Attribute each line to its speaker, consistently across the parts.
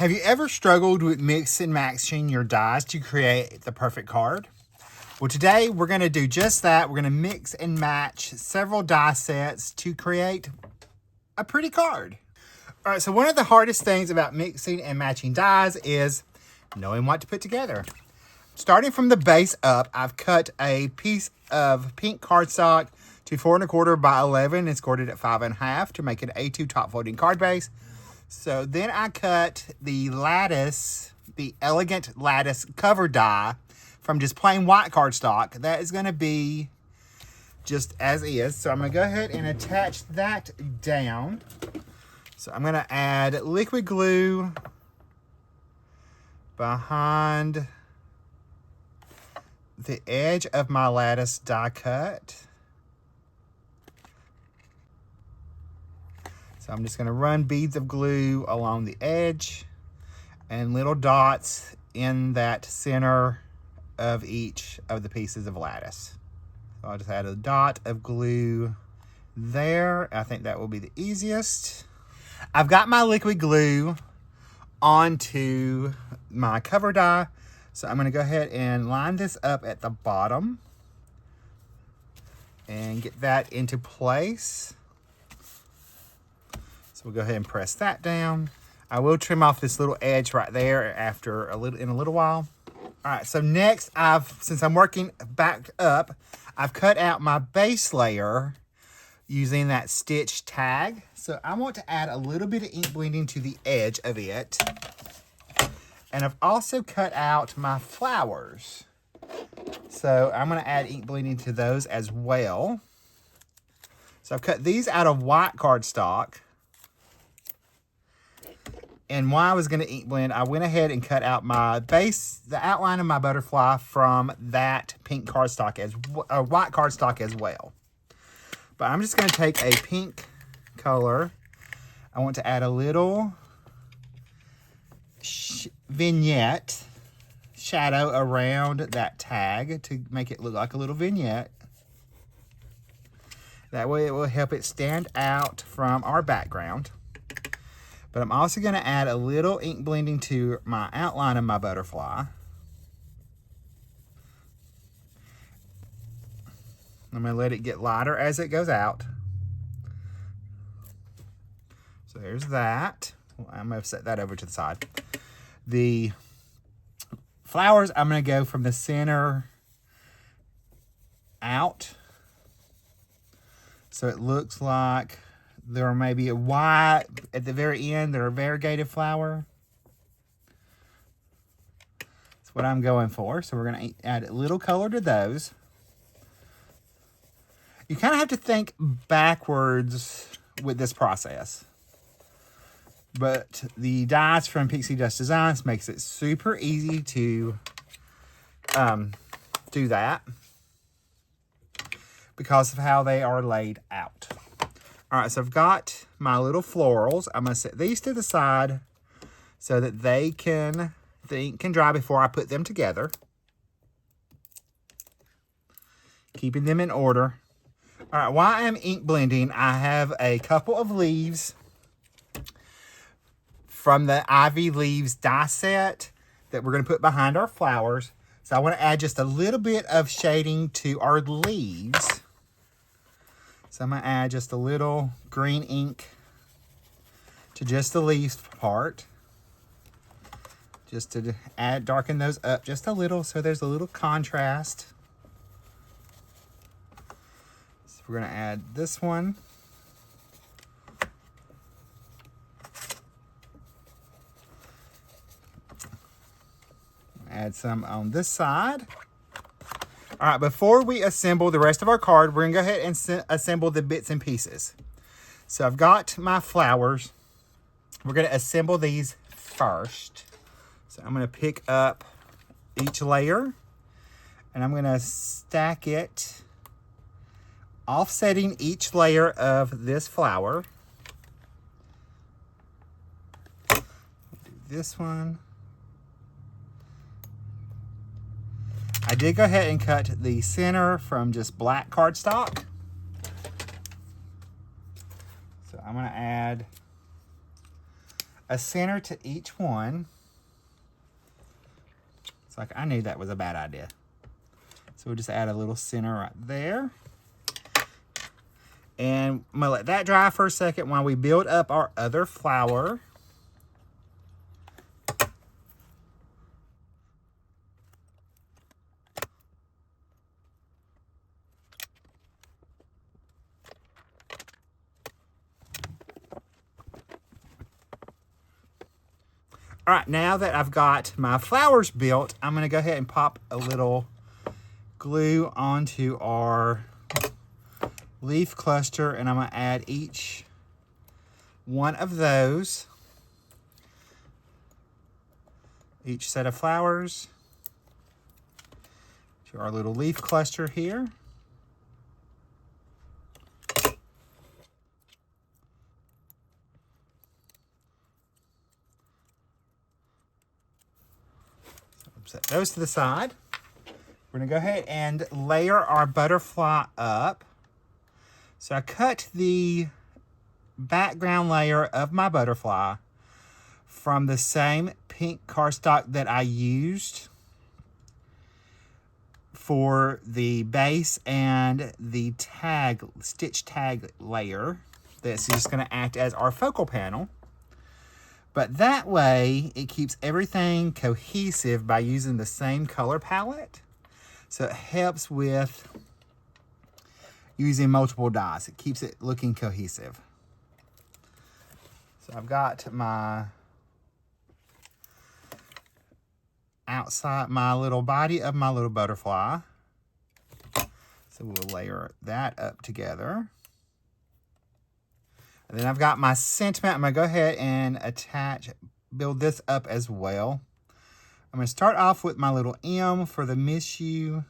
Speaker 1: Have you ever struggled with mix and matching your dies to create the perfect card? Well, today we're going to do just that. We're going to mix and match several die sets to create a pretty card. All right, so one of the hardest things about mixing and matching dies is knowing what to put together. Starting from the base up, I've cut a piece of pink cardstock to 4 1/4 by 11 and scored it at 5 1/2 to make an A2 top folding card base. So then I cut the Lattice, the elegant Lattice cover die from just plain white cardstock. That is going to be just as is. So I'm going to go ahead and attach that down. So I'm going to add liquid glue behind the edge of my Lattice die cut. So I'm just going to run beads of glue along the edge and little dots in that center of each of the pieces of Lattice. So I'll just add a dot of glue there. I think that will be the easiest. I've got my liquid glue onto my cover die. So I'm going to go ahead and line this up at the bottom and get that into place. We'll go ahead and press that down. I will trim off this little edge right there in a little while. All right, so next since I'm working back up, I've cut out my base layer using that stitch tag. So I want to add a little bit of ink blending to the edge of it. And I've also cut out my flowers. So I'm gonna add ink blending to those as well. So I've cut these out of white cardstock. And while I was going to ink blend, I went ahead and cut out my base, the outline of my butterfly from that pink cardstock white cardstock as well. But I'm just going to take a pink color. I want to add a little vignette shadow around that tag to make it look like a little vignette. That way it will help it stand out from our background. But I'm also going to add a little ink blending to my outline of my butterfly. I'm going to let it get lighter as it goes out. So there's that. I'm going to set that over to the side. The flowers, I'm going to go from the center out. So it looks like there may be a white at the very end. They're a variegated flower. That's what I'm going for. So we're going to add a little color to those. You kind of have to think backwards with this process. But the dies from Pixi Dust Designs makes it super easy to do that because of how they are laid out. All right, so I've got my little florals. I'm going to set these to the side so that the ink can dry before I put them together. Keeping them in order. All right, while I'm ink blending, I have a couple of leaves from the Ivy Leaves die set that we're going to put behind our flowers. So I want to add just a little bit of shading to our leaves. So I'm going to add just a little green ink to just the leaves part. Just to darken those up just a little so there's a little contrast. So we're going to add this one. Add some on this side. All right, before we assemble the rest of our card, we're going to go ahead and assemble the bits and pieces. So I've got my flowers. We're going to assemble these first. So I'm going to pick up each layer, and I'm going to stack it, offsetting each layer of this flower. Do this one. I did go ahead and cut the center from just black cardstock. So I'm going to add a center to each one. It's like I knew that was a bad idea. So we'll just add a little center right there. And I'm gonna let that dry for a second while we build up our other flower. All right, now that I've got my flowers built, I'm gonna go ahead and pop a little glue onto our leaf cluster, and I'm gonna add each one of those, each set of flowers, to our little leaf cluster here. Set those to the side. We're gonna go ahead and layer our butterfly up. So I cut the background layer of my butterfly from the same pink cardstock that I used for the base and the tag, stitch tag layer. This is just gonna act as our focal panel. But that way, it keeps everything cohesive by using the same color palette. So it helps with using multiple dyes. It keeps it looking cohesive. So I've got my outside, my little body of my little butterfly. So we'll layer that up together. And then I've got my sentiment. I'm gonna go ahead and build this up as well. I'm gonna start off with my little M for the Miss You.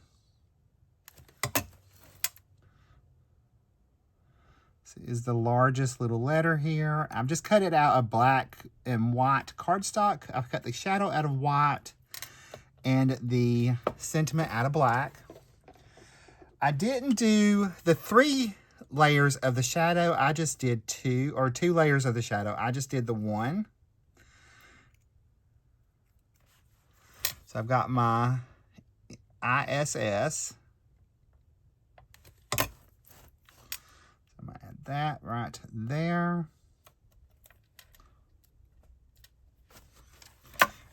Speaker 1: This is the largest little letter here. I've just cut it out of black and white cardstock. I've cut the shadow out of white and the sentiment out of black. I didn't do the 3 layers of the shadow. I just did 2, or 2 layers of the shadow. I just did the 1. So I've got my ISS. So I'm gonna add that right there.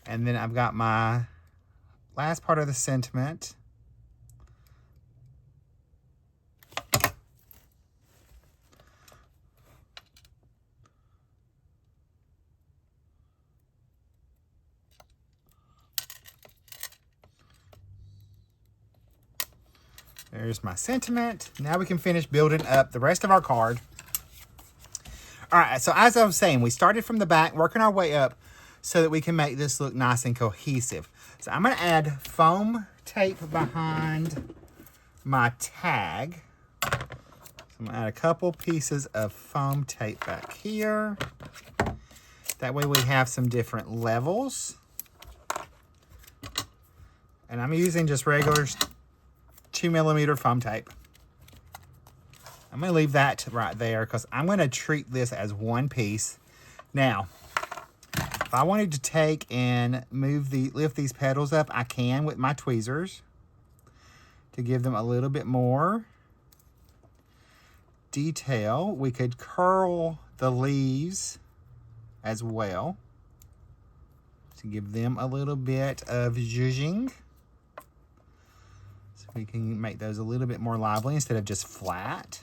Speaker 1: And then I've got my last part of the sentiment. There's my sentiment. Now we can finish building up the rest of our card. All right, so as I was saying, we started from the back, working our way up so that we can make this look nice and cohesive. So I'm gonna add foam tape behind my tag. So I'm gonna add a couple pieces of foam tape back here. That way we have some different levels. And I'm using just regular 2mm foam tape. I'm gonna leave that right there because I'm gonna treat this as one piece. Now, if I wanted to take and lift these petals up, I can with my tweezers to give them a little bit more detail. We could curl the leaves as well to give them a little bit of zhuzhing. We can make those a little bit more lively instead of just flat.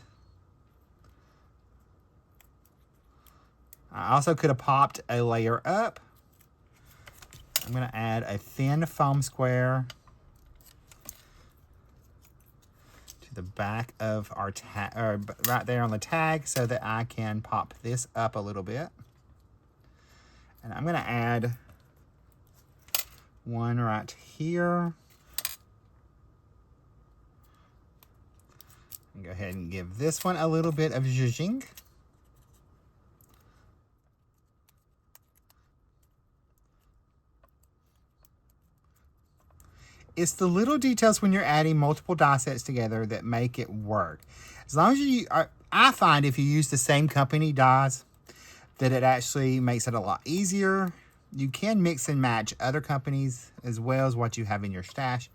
Speaker 1: I also could have popped a layer up. I'm gonna add a thin foam square to the back of our tag, or right there on the tag, so that I can pop this up a little bit. And I'm gonna add one right here. Go ahead and give this one a little bit of zhuzhing. It's the little details when you're adding multiple die sets together that make it work. As long as I find if you use the same company dies, that it actually makes it a lot easier. You can mix and match other companies as well as what you have in your stash.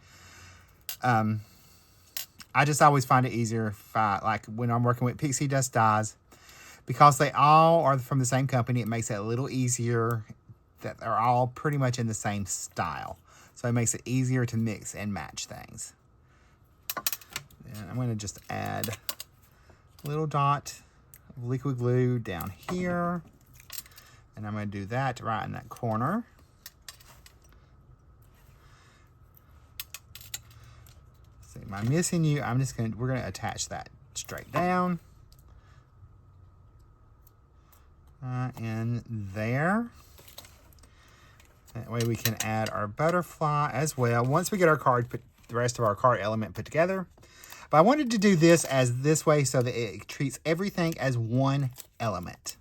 Speaker 1: I just always find it easier if like when I'm working with Pixi Dust Dies, because they all are from the same company. It makes it a little easier that they're all pretty much in the same style. So it makes it easier to mix and match things. And I'm going to just add a little dot of liquid glue down here. And I'm going to do that right in that corner. See, am I missing you? We're going to attach that straight down. In there. That way we can add our butterfly as well. Once we get our card, the rest of our card element put together. But I wanted to do this as this way so that it treats everything as one element.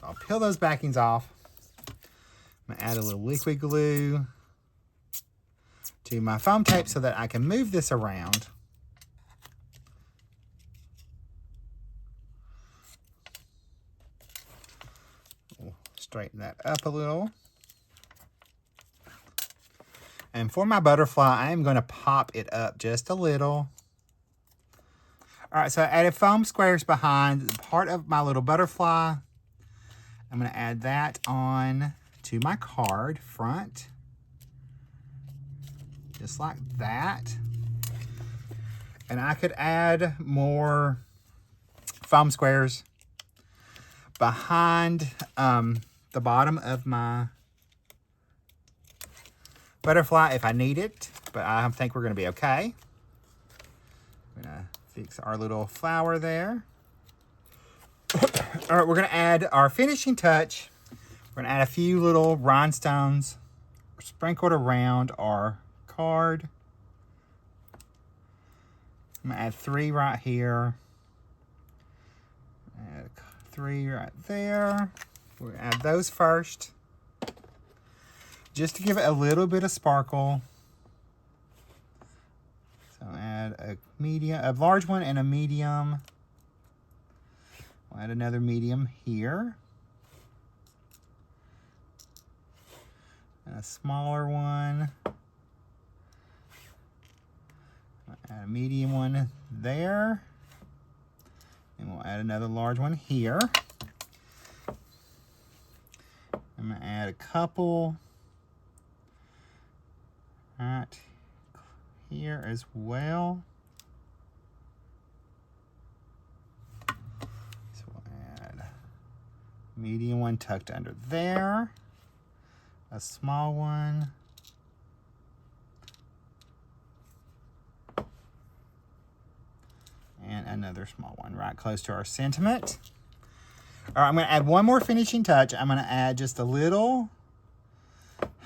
Speaker 1: I'll peel those backings off. I'm gonna add a little liquid glue to my foam tape so that I can move this around. We'll straighten that up a little. And for my butterfly, I am going to pop it up just a little. All right, so I added foam squares behind part of my little butterfly. I'm going to add that on to my card front. Just like that. And I could add more foam squares behind the bottom of my butterfly if I need it, but I think we're going to be okay. I'm going to fix our little flower there. All right, we're going to add our finishing touch. We're going to add a few little rhinestones sprinkled around our card. I'm going to add 3 right here. Add 3 right there. We're going to add those first, just to give it a little bit of sparkle. So add a large one and a medium. We'll add another medium here. And a smaller one. Add a medium one there. And we'll add another large one here. I'm going to add a couple right here as well. So we'll add a medium one tucked under there, a small one, and another small one right close to our sentiment. All right, I'm going to add one more finishing touch. I'm going to add just a little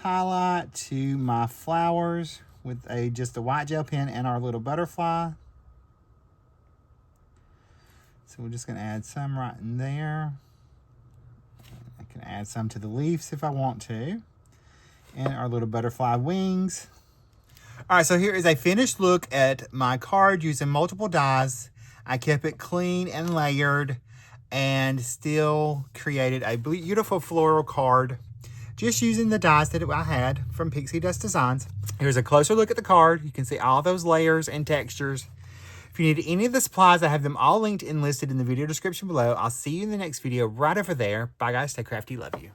Speaker 1: highlight to my flowers with just a white gel pen and our little butterfly. So we're just going to add some right in there. I can add some to the leaves if I want to. And our little butterfly wings. All right, so here is a finished look at my card using multiple dies. I kept it clean and layered and still created a beautiful floral card just using the dies that I had from Pixi Dust Designs. Here's a closer look at the card. You can see all those layers and textures. If you need any of the supplies, I have them all linked and listed in the video description below. I'll see you in the next video right over there. Bye guys, stay crafty, love you.